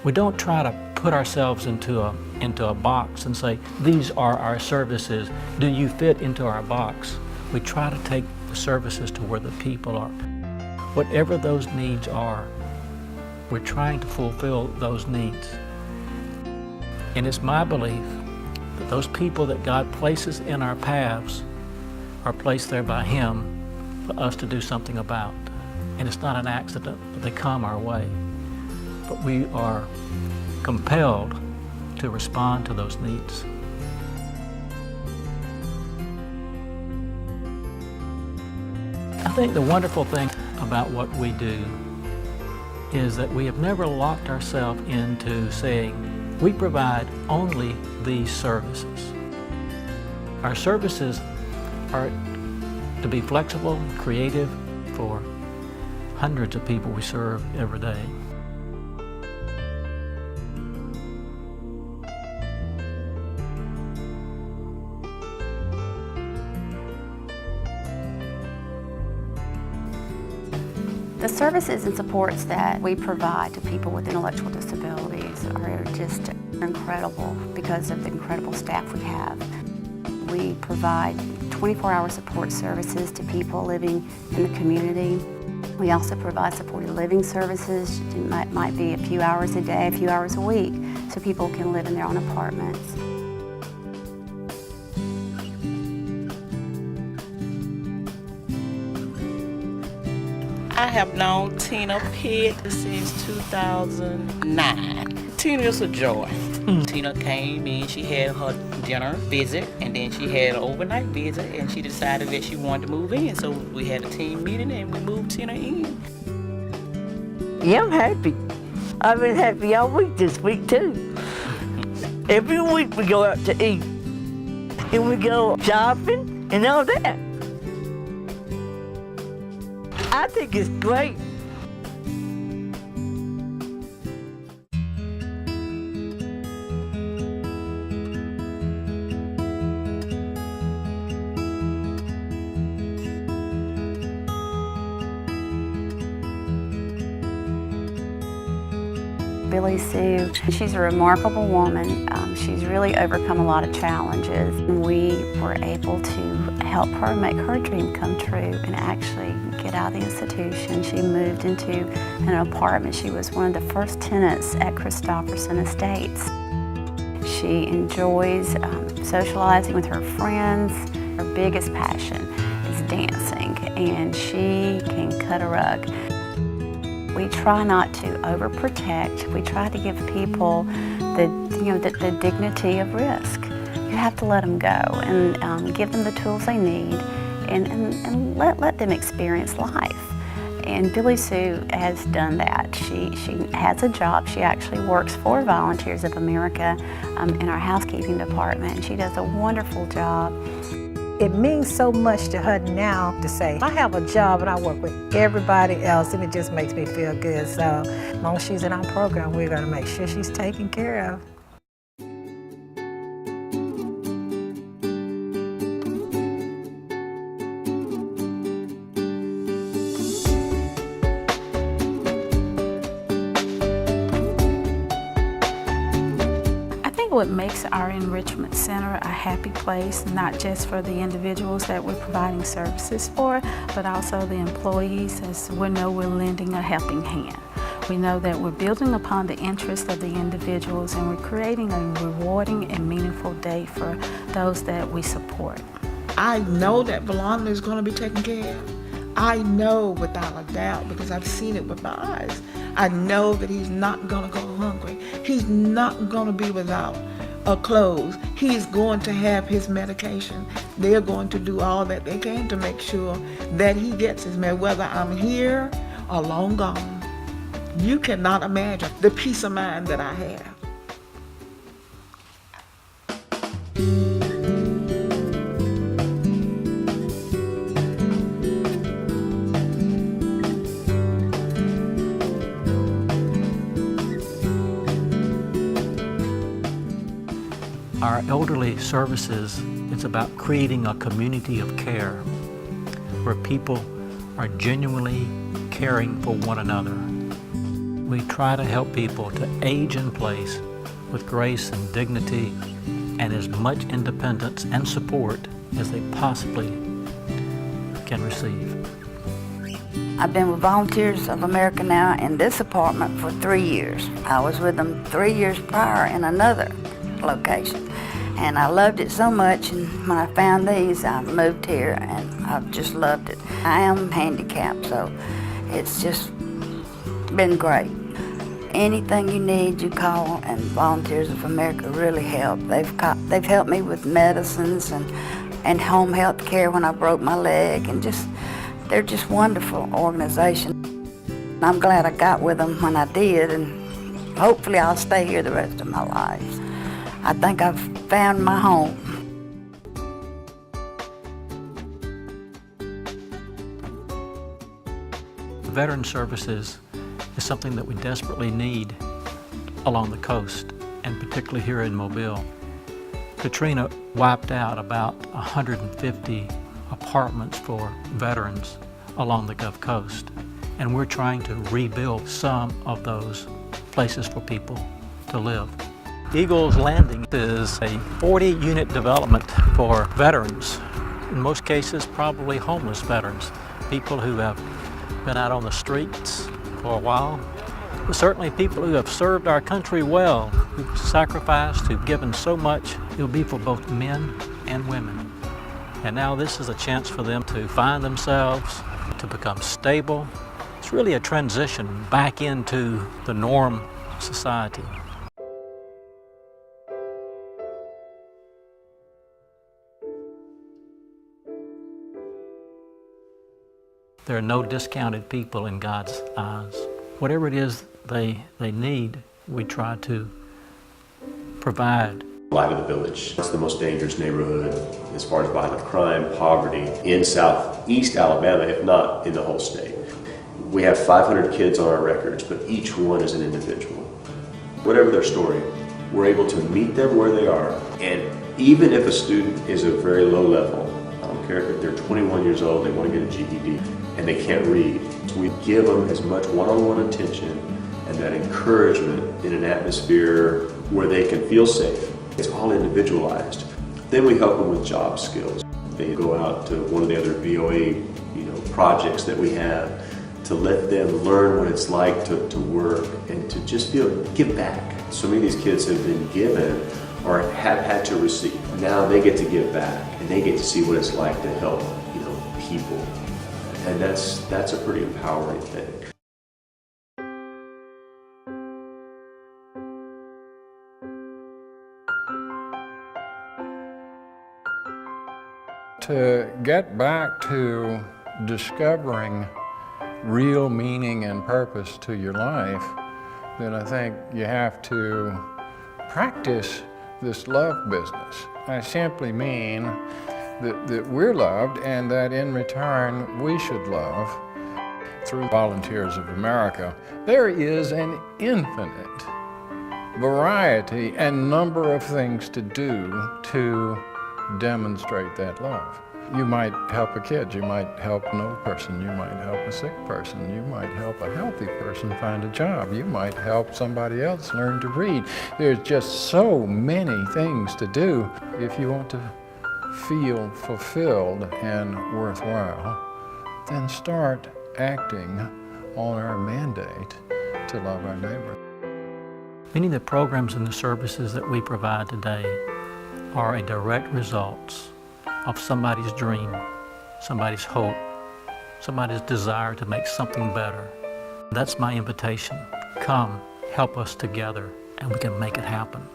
We don't try to put ourselves into a box and say, these are our services. Do you fit into our box? We try to take the services to where the people are. Whatever those needs are, we're trying to fulfill those needs. And it's my belief that those people that God places in our paths are placed there by Him for us to do something about. And it's not an accident that they come our way, but we are compelled to respond to those needs. I think the wonderful thing about what we do is that we have never locked ourselves into saying we provide only these services. Our services are to be flexible and creative for hundreds of people we serve every day. The services and supports that we provide to people with intellectual disabilities are just incredible because of the incredible staff we have. We provide 24-hour support services to people living in the community. We also provide supported living services. It might be a few hours a day, a few hours a week, so people can live in their own apartments. I have known Tina Pitt since 2009. Tina is a joy. Tina came in, she had her dinner visit, and then she had an overnight visit, and she decided that she wanted to move in. So we had a team meeting and we moved Tina in. Yeah, I'm happy. I've been happy all week this week too. Every week we go out to eat, and we go shopping and all that. I think it's great. Billy Sue, she's a remarkable woman. She's really overcome a lot of challenges. We were able to help her make her dream come true and actually get out of the institution. She moved into an apartment. She was one of the first tenants at Christopherson Estates. She enjoys socializing with her friends. Her biggest passion is dancing, and she can cut a rug. We try not to overprotect. We try to give people the dignity of risk. You have to let them go and give them the tools they need and let them experience life. And Billy Sue has done that. She has a job. She actually works for Volunteers of America in our housekeeping department, and she does a wonderful job. It means so much to her now to say, I have a job and I work with everybody else, and it just makes me feel good. So as long as she's in our program, we're going to make sure she's taken care of. What makes our enrichment center a happy place, not just for the individuals that we're providing services for, but also the employees, as we know we're lending a helping hand. We know that we're building upon the interests of the individuals, and we're creating a rewarding and meaningful day for those that we support. I know that Valanda is going to be taken care of. I know without a doubt, because I've seen it with my eyes. I know that he's not going to go hungry. He's not going to be without clothes. He's going to have his medication. They're going to do all that they can to make sure that he gets his med, whether I'm here or long gone. You cannot imagine the peace of mind that I have. Our elderly services, it's about creating a community of care where people are genuinely caring for one another. We try to help people to age in place with grace and dignity and as much independence and support as they possibly can receive. I've been with Volunteers of America now in this apartment for 3 years. I was with them 3 years prior in another location. And I loved it so much, and when I found these, I moved here, and I've just loved it. I am handicapped, so it's just been great. Anything you need, you call, and Volunteers of America really help. They've helped me with medicines and home health care when I broke my leg, and they're just wonderful organization. I'm glad I got with them when I did, and hopefully I'll stay here the rest of my life. I think I've found my home. Veteran services is something that we desperately need along the coast, and particularly here in Mobile. Katrina wiped out about 150 apartments for veterans along the Gulf Coast, and we're trying to rebuild some of those places for people to live. Eagles Landing is a 40-unit development for veterans, in most cases probably homeless veterans, people who have been out on the streets for a while, but certainly people who have served our country well, who've sacrificed, who've given so much. It'll be for both men and women. And now this is a chance for them to find themselves, to become stable. It's really a transition back into the norm society. There are no discounted people in God's eyes. Whatever it is they need, we try to provide. Light of the Village. It's the most dangerous neighborhood as far as violent crime, poverty in southeast Alabama, if not in the whole state. We have 500 kids on our records, but each one is an individual. Whatever their story, we're able to meet them where they are. And even if a student is a very low level, I don't care if they're 21 years old, they want to get a GED, and they can't read, so we give them as much one-on-one attention and that encouragement in an atmosphere where they can feel safe. It's all individualized. Then we help them with job skills. They go out to one of the other VOA projects that we have to let them learn what it's like to work and to just give back. So many of these kids have been given or have had to receive. Now they get to give back and they get to see what it's like to help people. And that's a pretty empowering thing. To get back to discovering real meaning and purpose to your life, then I think you have to practice this love business. I simply mean that we're loved and that in return we should love. Through Volunteers of America, there is an infinite variety and number of things to do to demonstrate that love. You might help a kid, you might help an old person, you might help a sick person, you might help a healthy person find a job, you might help somebody else learn to read. There's just so many things to do if you want to feel fulfilled and worthwhile. Then start acting on our mandate to love our neighbor. Many of the programs and the services that we provide today are a direct result of somebody's dream, somebody's hope, somebody's desire to make something better. That's my invitation. Come, help us together, and we can make it happen.